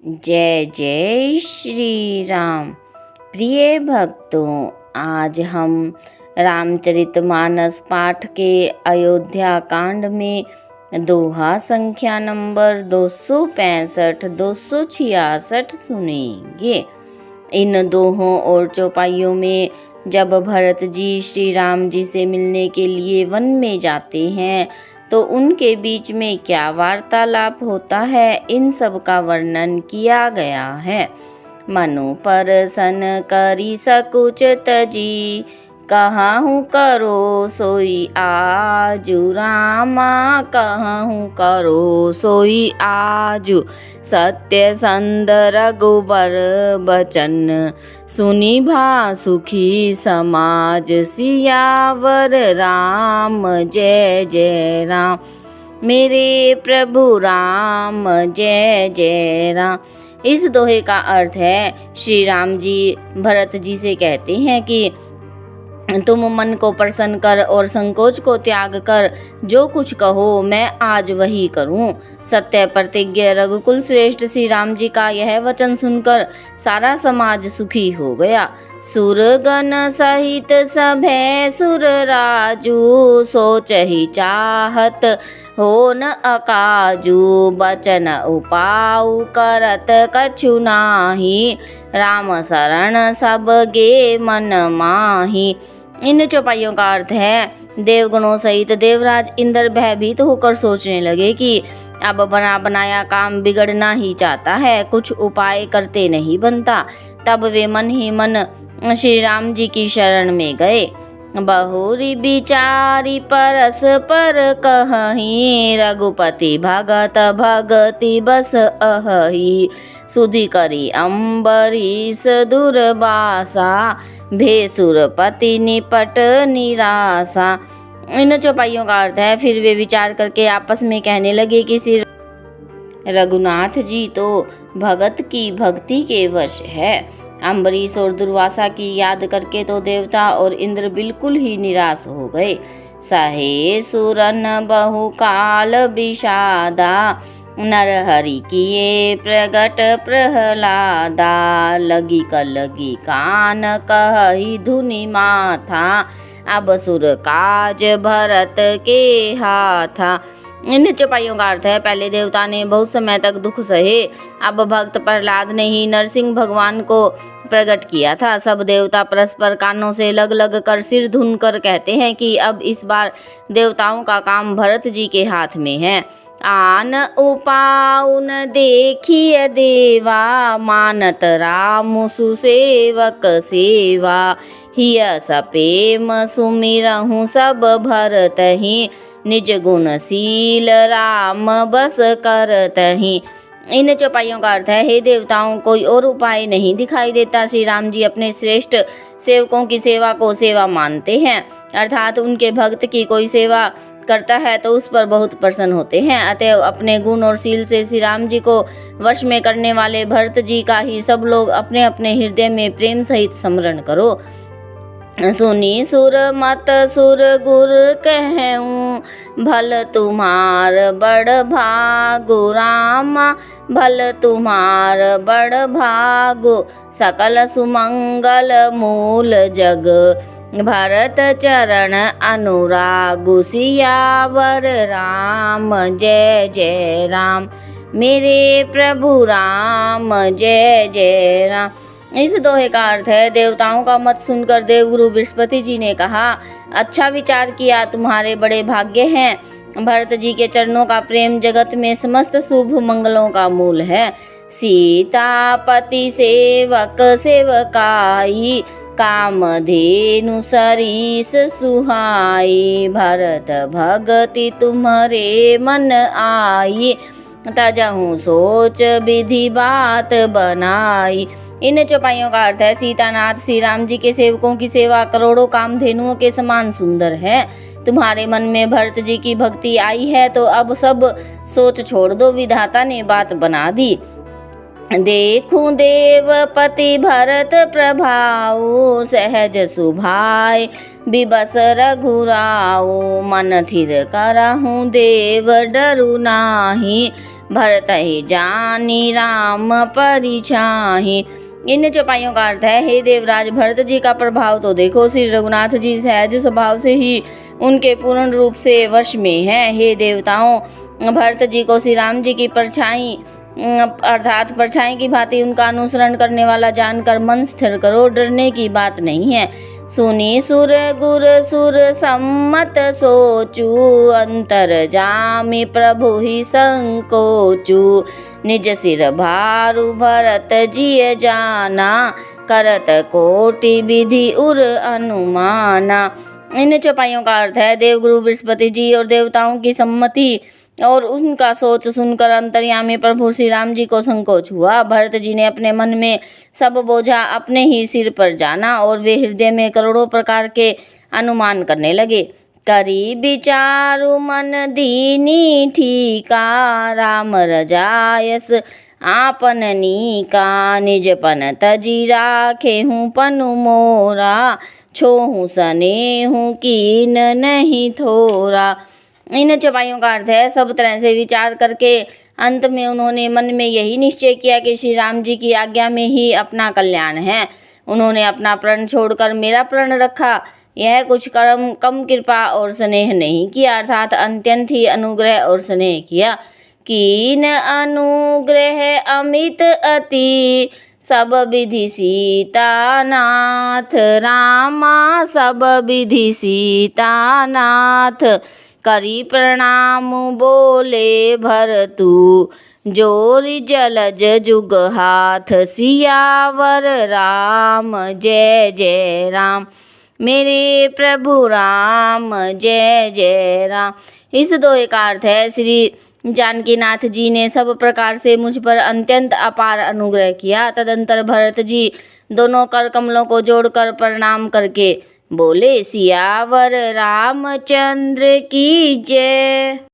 जय जय श्री राम। प्रिय भक्तों, आज हम रामचरितमानस पाठ के अयोध्या कांड में दोहा संख्या नंबर 265 266 सुनेंगे। इन दोहों और चौपाइयों में जब भरत जी श्री राम जी से मिलने के लिए वन में जाते हैं तो उनके बीच में क्या वार्तालाप होता है, इन सब का वर्णन किया गया है। मनु परसन करी सकुच तजी, कहूँ करो सोई आजु रामा, कहूँ करो सोई आजु। सत्य संद रघुबर बचन, सुनी भा सुखी समाज। सियावर राम जय जय राम, मेरे प्रभु राम जय जय राम। इस दोहे का अर्थ है, श्री राम जी भरत जी से कहते हैं कि तुम मन को प्रसन्न कर और संकोच को त्याग कर जो कुछ कहो मैं आज वही करूं। सत्य प्रतिज्ञ रघुकुल श्रेष्ठ श्री राम जी का यह वचन सुनकर सारा समाज सुखी हो गया। सुरगण सहित सभे सुर राजू, सोच ही चाहत हो न अकाजू। बचन उपाऊ करत कछु नाही, राम शरण सब गे मन माही। इन चौपाइयों का अर्थ है, देवगणों सहित देवराज इंद्र भयभीत होकर सोचने लगे कि अब बना बनाया काम बिगड़ना ही चाहता है, कुछ उपाय करते नहीं बनता। तब वे मन ही मन श्री राम जी की शरण में गए। बहुरी बिचारी परस पर कहीं, रघुपति भगत भगति बस अहि। सुधि करी अम्बरीश दुर्वासा, भेसुरपति निपट निराशा। इन चौपाइयों का अर्थ है, फिर वे विचार करके आपस में कहने लगे कि श्री रघुनाथ जी तो भगत की भक्ति के वश है। अम्बरीश और दुर्वासा की याद करके तो देवता और इंद्र बिल्कुल ही निराश हो गए। सहे सुरन बहुकाल विषादा, नरहरि किए प्रगट प्रहलादा। लगी कलगी कान कहि धुनि माथा, अब सुर काज भरत के हाथा। इन चौपाइयों का अर्थ है, पहले देवता ने बहुत समय तक दुख सहे, अब भक्त प्रहलाद ने ही नरसिंह भगवान को प्रकट किया था। सब देवता परस्पर कानों से लग लग कर सिर धुन कर कहते हैं कि अब इस बार देवताओं का काम भरत जी के हाथ में है। आन उपाउन देखिए देवा, मानत राम सुसेवक सेवा। हिय सपेम सुमिरहु सब भरतहि, निज गुणशील राम बस करतहि। इन चौपाइयों का अर्थ है, हे देवताओं, कोई और उपाय नहीं दिखाई देता। श्री राम जी अपने श्रेष्ठ सेवकों की सेवा को सेवा मानते हैं, अर्थात उनके भक्त की कोई सेवा करता है तो उस पर बहुत प्रसन्न होते हैं। अतएव अपने गुण और शील से श्री राम जी को वश में करने वाले भरत जी का ही सब लोग अपने अपने हृदय में प्रेम सहित स्मरण करो। सुनी सुर मत सुर गुर कहूँ, भल तुम्हार बड़ भागु रामा, भल तुम्हार बड़ भागु। सकल सुमंगल मूल जग, भरत चरण अनुरागु। सियावर राम जय जय राम, मेरे प्रभु राम जय जय राम। इस दोहे का अर्थ है, देवताओं का मत सुनकर देवगुरु बृहस्पति जी ने कहा, अच्छा विचार किया, तुम्हारे बड़े भाग्य हैं। भरत जी के चरणों का प्रेम जगत में समस्त शुभ मंगलों का मूल है। सीतापति सेवक सेवकाई, कामधेनु सरीस सुहाई। भरत भगति तुम्हारे मन आई, तजहु सोच विधि बात बनाई। इन चौपाइयों का अर्थ है, सीतानाथ श्री राम जी के सेवकों की सेवा करोड़ों कामधेनुओं के समान सुंदर है। तुम्हारे मन में भरत जी की भक्ति आई है तो अब सब सोच छोड़ दो, विधाता ने बात बना दी। देखूं देवपति भरत प्रभाऊ, सहज सुभाय बिबस रघुराऊ। मन थिर करहूँ देव डरु नाही, भरत ही जानी राम परिछाहि। इन चौपाइयों का अर्थ है, हे देवराज भरत जी का प्रभाव तो देखो, श्री रघुनाथ जी सहज स्वभाव से ही उनके पूर्ण रूप से वश में है। हे देवताओं, भरत जी को श्री राम जी की परछाई अर्थात परछाई की भांति उनका अनुसरण करने वाला जानकर मन स्थिर करो, डरने की बात नहीं है। सुनी सुर गुर सुर सम्मत सोचू, अंतर जामि प्रभु ही संकोचू। निज सिर भारु भरत जिय जाना, करत कोटि विधि उर अनुमाना। इन चौपाइयों का अर्थ है, देवगुरु बृहस्पति जी और देवताओं की सम्मति और उनका सोच सुनकर अंतर्यामी प्रभु श्री राम जी को संकोच हुआ। भरत जी ने अपने मन में सब बोझा अपने ही सिर पर जाना और वे हृदय में करोड़ों प्रकार के अनुमान करने लगे। करी विचारु मन दीनी ठीका, राम रजायस आपन नीका। निजपन तजी राखे हूँ पनु मोरा, छोहू सनेहू कीन नहीं थोरा। इन चौपाइयों का अर्थ है, सब तरह से विचार करके अंत में उन्होंने मन में यही निश्चय किया कि श्री राम जी की आज्ञा में ही अपना कल्याण है। उन्होंने अपना प्रण छोड़कर मेरा प्रण रखा। यह कुछ कम कृपा और स्नेह नहीं किया, अर्थात अत्यंत ही अनुग्रह और स्नेह किया। कीन अनुग्रह अमित अति, सब विधि सीतानाथ। रामा सब विधि सीतानाथ, करी प्रणाम बोले भरतु। जोरि जलज जुग हाथ, सियावर राम जय जय राम। मेरे प्रभु राम जय जय राम। इस दोहे का अर्थ है, श्री जानकीनाथ जी ने सब प्रकार से मुझ पर अत्यंत अपार अनुग्रह किया। तदंतर भरत जी दोनों कर कमलों को जोड़कर प्रणाम करके बोले, सियावर रामचंद्र की जय।